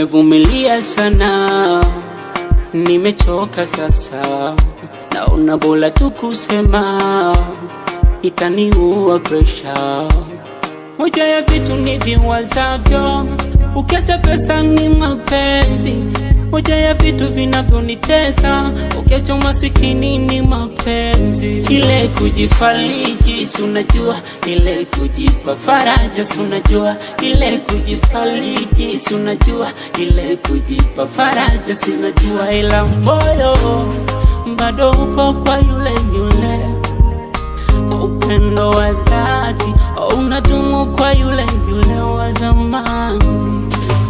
Nimevumilia sana, nimechoka sasa, naona bora tu kusema, itaniua pressure. Moja ya vitu niviwazavyo, ukiacha pesa ni mapenzi. Moja ya vitu vinavyonitesa, ukiacha umasikini ni mapenzi. Ile kujifariji si unajua, ile kujipa faraja si unajua, ile kujifariji si unajua, ile kujipa faraja si unajua, ila moyo bado upo kwa yule yule. Upendo wa dhati unadumu kwa yule yule wa zamani.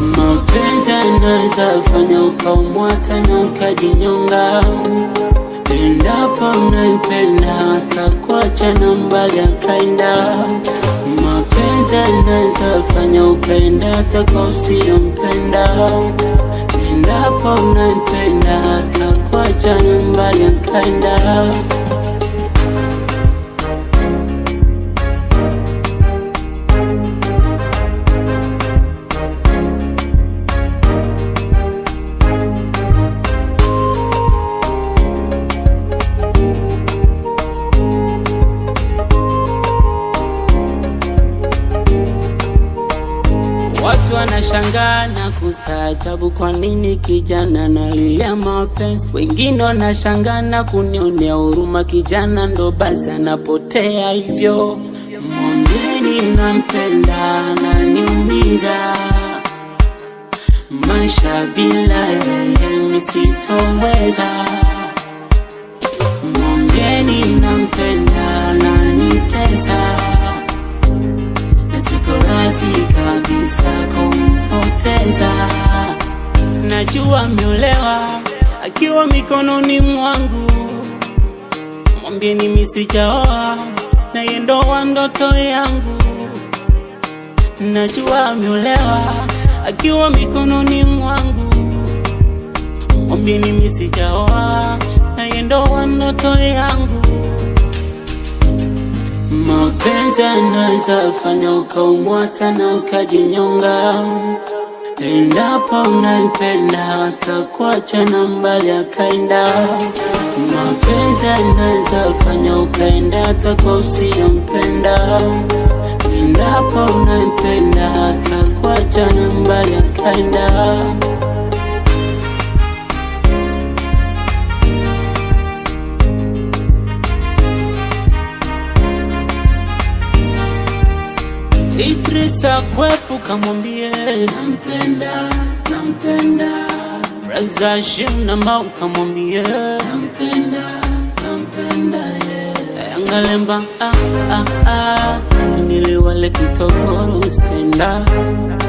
Mapenzi yanaweza fanya ukamwata na ukajinyonga, endapo unampenda akakuacha na mbali akaenda. Mapenzi yanaweza fanya ukaenda hata kwa usiyompenda, endapo unampenda akakuacha na mbali akaenda. Watu wanashangaa na kustaajabu, kwa nini kijana nalilia mapenzi. Wengine wanashangaa na kunionea huruma, kijana ndo basi anapotea hivyo. Mwambieni nampenda, ananiumiza, maisha bila yeye nisitoweza. Mwambieni nampenda, ananitesa, siko razi kabisa kumpoteza. Najua ameolewa akiwa mikononi mwangu, mwambieni mimi sijaoa na yeye ndo wa ndoto yangu. Najua ameolewa akiwa mikononi mwangu, mwambieni mimi sijaoa na yeye ndo wa ndoto yangu. Mapenzi yanaweza fanya ukamwata na ukajinyonga, endapo unampenda akakuacha na mbali akaenda. Mapenzi yanaweza fanya ukaenda hata kwa usiyompenda, endapo unampenda akakuacha na mbali akaenda. Idrisa kwepu kamwambie nampenda, nampenda. Braza Shim na Mau kamwambie nampenda, nampenda, yeah. Angalemba niliwale kitogoro stand up.